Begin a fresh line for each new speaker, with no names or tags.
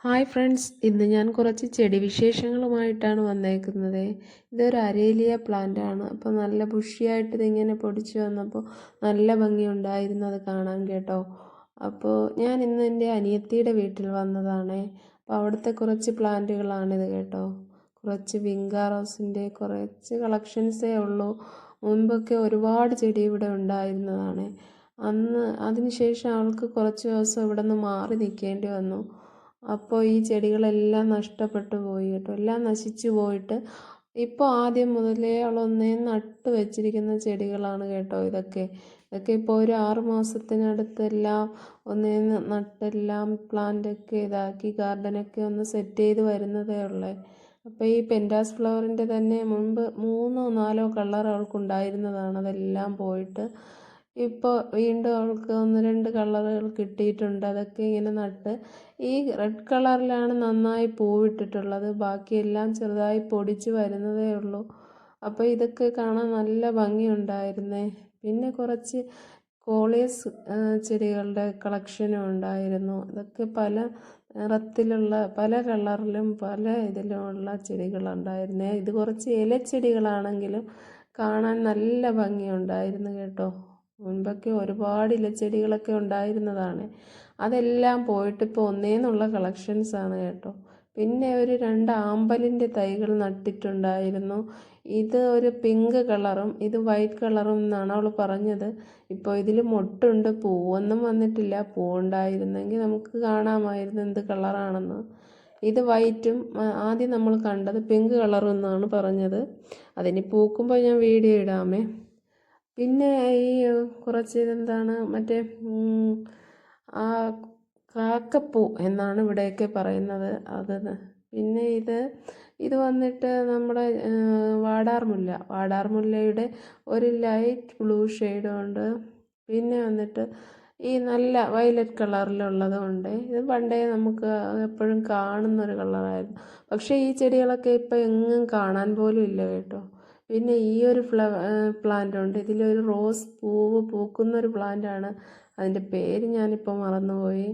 Hi friends, ഇന്ന് ഞാൻ കുറച്ച് ചെടി വിശേഷങ്ങളുമായിട്ടാണ് വന്നേക്കുന്നത്. ഇതൊരു അരേലിയ പ്ലാന്റ് ആണ്. അപ്പോൾ നല്ല ബുഷിയായിട്ട് ഇതിങ്ങനെ പൊടിച്ച് വന്നപ്പോൾ നല്ല ഭംഗിയുണ്ടായിരുന്നു അത് കാണാൻ കേട്ടോ. അപ്പോൾ ഞാൻ ഇന്ന് എൻ്റെ അനിയത്തിയുടെ വീട്ടിൽ വന്നതാണ്. അപ്പോൾ അവിടുത്തെ കുറച്ച് പ്ലാന്റുകളാണിത് കേട്ടോ. കുറച്ച് വിങ്കാ റോസിൻ്റെ കുറച്ച് കളക്ഷൻസേ ഉള്ളൂ. മുൻപൊക്കെ ഒരുപാട് ചെടി ഇവിടെ ഉണ്ടായിരുന്നതാണ്. അതിനുശേഷം അവൾക്ക് കുറച്ച് ദിവസം ഇവിടെ നിന്ന് മാറി നിൽക്കേണ്ടി വന്നു. അപ്പോൾ ഈ ചെടികളെല്ലാം നഷ്ടപ്പെട്ടു പോയി കേട്ടോ, എല്ലാം നശിച്ചു പോയിട്ട് ഇപ്പോൾ ആദ്യം മുതലേ അവളൊന്നേ നട്ട് വെച്ചിരിക്കുന്ന ചെടികളാണ് കേട്ടോ. ഇതൊക്കെ ഇപ്പോൾ ഒരു 6 മാസത്തിനടുത്തെല്ലാം ഒന്നേ നട്ടെല്ലാം പ്ലാന്റൊക്കെ ഇതാക്കി ഗാർഡനൊക്കെ ഒന്ന് സെറ്റ് ചെയ്ത് വരുന്നതേ ഉള്ളേ. അപ്പോൾ ഈ പെൻറ്റാസ് ഫ്ലവറിൻ്റെ തന്നെ മുൻപ് 3 4 കളർ അവൾക്കുണ്ടായിരുന്നതാണ്, അതെല്ലാം പോയിട്ട് ഇപ്പോൾ വീണ്ടും അവൾക്ക് 1 2 കളറുകൾ കിട്ടിയിട്ടുണ്ട്. അതൊക്കെ ഇങ്ങനെ നട്ട് ഈ റെഡ് കളറിലാണ് നന്നായി പൂവിട്ടിട്ടുള്ളത്, ബാക്കിയെല്ലാം ചെറുതായി പൊടിച്ച് വരുന്നതേ ഉള്ളൂ. അപ്പോൾ ഇതൊക്കെ കാണാൻ നല്ല ഭംഗിയുണ്ടായിരുന്നേ. പിന്നെ കുറച്ച് കോളിയസ് ചെടികളുടെ കളക്ഷനും ഉണ്ടായിരുന്നു. അതൊക്കെ പല നിറത്തിലുള്ള പല കളറിലും പല ഇതിലുമുള്ള ചെടികളുണ്ടായിരുന്നേ. ഇത് കുറച്ച് ഇലച്ചെടികളാണെങ്കിലും കാണാൻ നല്ല ഭംഗിയുണ്ടായിരുന്നു കേട്ടോ. മുൻപൊക്കെ ഒരുപാട് ഇലച്ചെടികളൊക്കെ ഉണ്ടായിരുന്നതാണ്, അതെല്ലാം പോയിട്ട് ഇപ്പോൾ ഒന്നേന്നുള്ള കളക്ഷൻസാണ് കേട്ടോ. പിന്നെ ഒരു 2 ആമ്പലിൻ്റെ തൈകൾ നട്ടിട്ടുണ്ടായിരുന്നു. ഇത് ഒരു പിങ്ക് കളറും ഇത് വൈറ്റ് കളറും എന്നാണ് അവൾ പറഞ്ഞത്. ഇപ്പോൾ ഇതിൽ മൊട്ടുണ്ട്, പൂവൊന്നും വന്നിട്ടില്ല. പൂവുണ്ടായിരുന്നെങ്കിൽ നമുക്ക് കാണാമായിരുന്നു എന്ത് കളറാണെന്ന്. ഇത് വൈറ്റും ആദ്യം നമ്മൾ കണ്ടത് പിങ്ക് കളറും എന്നാണ് പറഞ്ഞത്. അതിന് പൂക്കുമ്പോൾ ഞാൻ വീഡിയോ ഇടാമേ. പിന്നെ ഈ കുറച്ച് ഇതെന്താണ് മറ്റേ ആ കാക്കപ്പൂ എന്നാണ് ഇവിടെയൊക്കെ പറയുന്നത് അത്. പിന്നെ ഇത് വന്നിട്ട് നമ്മുടെ വാടാർമുല്ലയുടെ ഒരു ലൈറ്റ് ബ്ലൂ ഷെയ്ഡും ഉണ്ട്. പിന്നെ വന്നിട്ട് ഈ നല്ല വയലറ്റ് കളറിലുള്ളതും ഉണ്ട്. ഇത് പണ്ടേ നമുക്ക് എപ്പോഴും കാണുന്നൊരു കളറായിരുന്നു. പക്ഷേ ഈ ചെടികളൊക്കെ ഇപ്പോൾ എങ്ങും കാണാൻ പോലും ഇല്ല കേട്ടോ. പിന്നെ ഈ ഒരു പ്ലാന്റ് ഉണ്ട്, ഇതിലൊരു റോസ് പൂവ് പൂക്കുന്നൊരു പ്ലാന്റാണ്. അതിൻ്റെ പേര് ഞാനിപ്പോൾ മറന്നുപോയി.